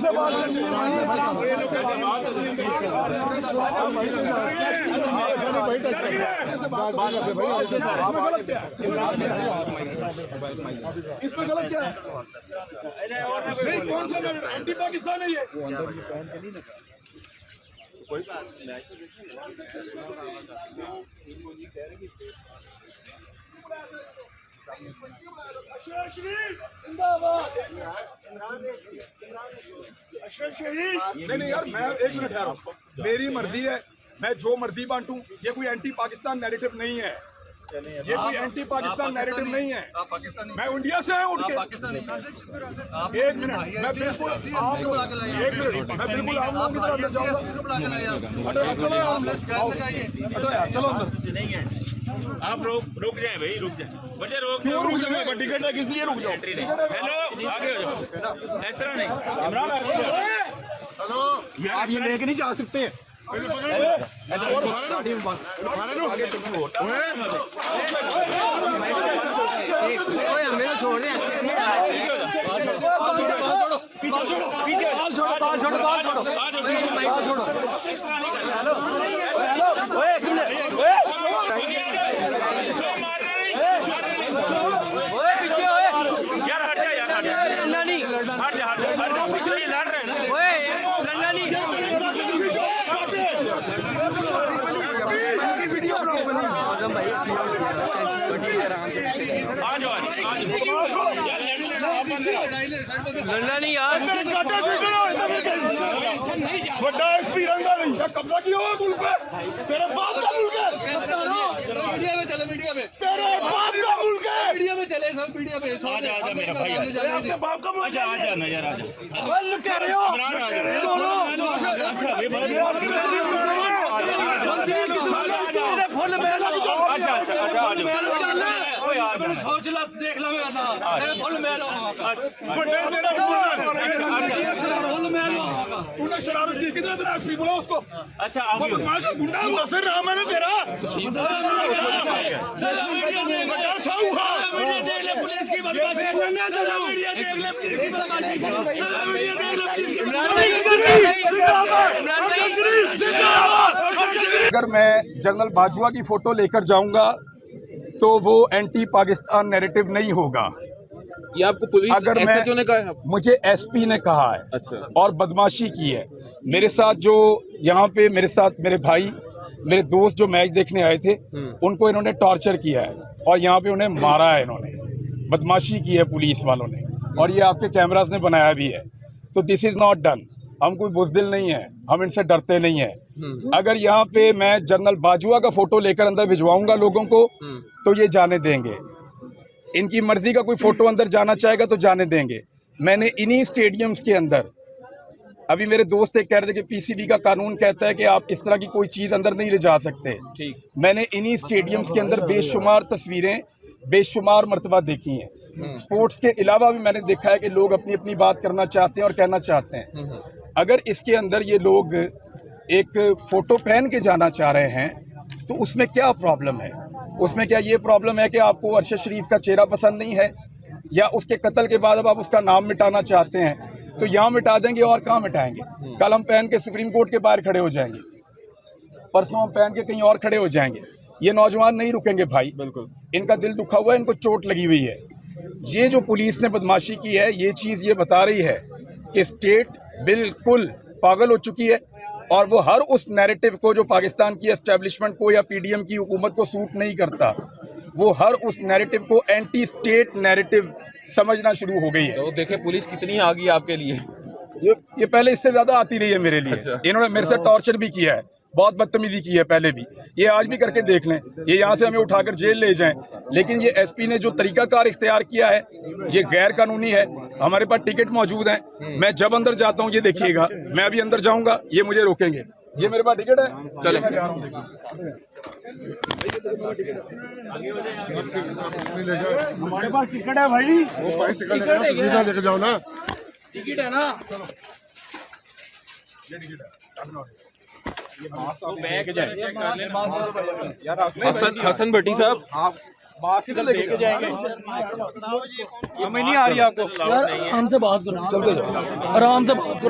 से बात इसमें गलत क्या है? नहीं, कौन सा एंटी पाकिस्तान है ये? कोई बात अशरफ शरीफ जिंदाबाद। अशरफ शरीफ नहीं यार, मैं एक मिनट ठहरो, मेरी मर्जी है, मैं जो मर्जी बांटूं। ये कोई एंटी पाकिस्तान नैरेटिव नहीं है, ये कोई एंटी पाकिस्तान नैरेटिव नहीं है। मैं इंडिया से आया उठ के। एक मिनट, मैं बिल्कुल एक मिनट, मैं बिल्कुल आप लोगों की तरफ से जाऊंगा। चलो यार, चलो अंदर। आप रुक जाए भाई, रुक जाए बच्चे, रुक जाए। टिकट है, किस लिए रुक जाओ? हेलो, आगे हो जाओ, ऐसा नहीं इमरान, आप ये लेके नहीं जा सकते। हमें छोड़ दे, लड़ना नहीं यार। बड़ा एसपी रंगा नहीं कब्जा किया हुआ मुल्क पे। तेरे बाप का मुल्क है। मीडिया में चले, मीडिया में तेरे बाप का मुल्क है। मीडिया में चले, सब मीडिया में। आजा मेरा भाई, अपने बाप का मुल्क है। आजा नजर आजा, कह रहे हो? सोच ला, देख लो फुल मैल तूने शरारत की, कितने तेरा एसपी बोला उसको? अच्छा बदमाश गुंडा मुसर रहा मैंने तेरा। देख ले पुलिस की बदमाशी, अगर मैं जनरल बाजवा की फोटो लेकर जाऊंगा तो वो एंटी पाकिस्तान नैरेटिव नहीं होगा। ये आपको पुलिस अगर SHO ने कहा है? मुझे एसपी ने कहा है। अच्छा। और बदमाशी की है मेरे साथ। जो यहाँ पे मेरे साथ मेरे भाई, मेरे दोस्त जो मैच देखने आए थे, उनको इन्होंने टॉर्चर किया है और यहाँ पे उन्हें मारा है। इन्होंने बदमाशी की है पुलिस वालों ने, और ये आपके कैमरास ने बनाया भी है। तो दिस इज नॉट डन। हम कोई बुज़दिल नहीं है, हम इनसे डरते नहीं हैं। अगर यहाँ पे मैं जनरल बाजवा का फोटो लेकर अंदर भिजवाऊंगा लोगों को तो ये जाने देंगे। इनकी मर्जी का कोई फोटो अंदर जाना चाहेगा तो जाने देंगे। मैंने इन्हीं स्टेडियम्स के अंदर, अभी मेरे दोस्त एक कह रहे थे कि पीसीबी का कानून कहता है कि आप इस तरह की कोई चीज़ अंदर नहीं ले जा सकते। ठीक। मैंने इन्हीं स्टेडियम्स के अंदर बेशुमार तस्वीरें, बेशुमार मरतबा देखी हैं। स्पोर्ट्स के अलावा भी मैंने देखा है कि लोग अपनी अपनी बात करना चाहते हैं और कहना चाहते हैं। अगर इसके अंदर ये लोग एक फ़ोटो पहन के जाना चाह रहे हैं तो उसमें क्या प्रॉब्लम है? उसमें क्या ये प्रॉब्लम है कि आपको अरशद शरीफ का चेहरा पसंद नहीं है, या उसके कत्ल के बाद अब आप उसका नाम मिटाना चाहते हैं? तो यहाँ मिटा देंगे और कहाँ मिटाएंगे? कल हम पहन के सुप्रीम कोर्ट के बाहर खड़े हो जाएंगे, परसों हम पहन के कहीं और खड़े हो जाएंगे। ये नौजवान नहीं रुकेंगे भाई, बिल्कुल। इनका दिल दुखा हुआ है, इनको चोट लगी हुई है। ये जो पुलिस ने बदमाशी की है, ये चीज़ ये बता रही है कि स्टेट बिल्कुल पागल हो चुकी है और वो हर उस नैरेटिव को जो पाकिस्तान की एस्टेब्लिशमेंट को या पीडीएम की हुकूमत को सूट नहीं करता, वो हर उस नैरेटिव को एंटी स्टेट नैरेटिव समझना शुरू हो गई है। तो देखे पुलिस कितनी आ गई आपके लिए। ये पहले इससे ज़्यादा आती रही है मेरे लिए। अच्छा। इन्होंने मेरे से टॉर्चर भी किया है, बहुत बदतमीजी की है पहले भी। ये आज भी करके देख लें, ये यहाँ से हमें उठाकर जेल ले जाएं। लेकिन ये एसपी ने जो तरीकाकार इख्तियार किया है ये गैर कानूनी है। हमारे पास टिकट मौजूद हैं, मैं जब अंदर जाता हूँ ये देखिएगा, मैं अभी अंदर जाऊँगा ये मुझे रोकेंगे। ये मेरे पास टिकट है, चले मैं जा रहा हूँ। हमारे पास टिकट है भाई, सीधा लेके जाओ ना। टिकट है ना, हसन भट्टी साहब, आप लेके जाएंगे। हमें नहीं आ रही आपको? यार आराम से बात करो, चलते जाओ, आराम से बात करो।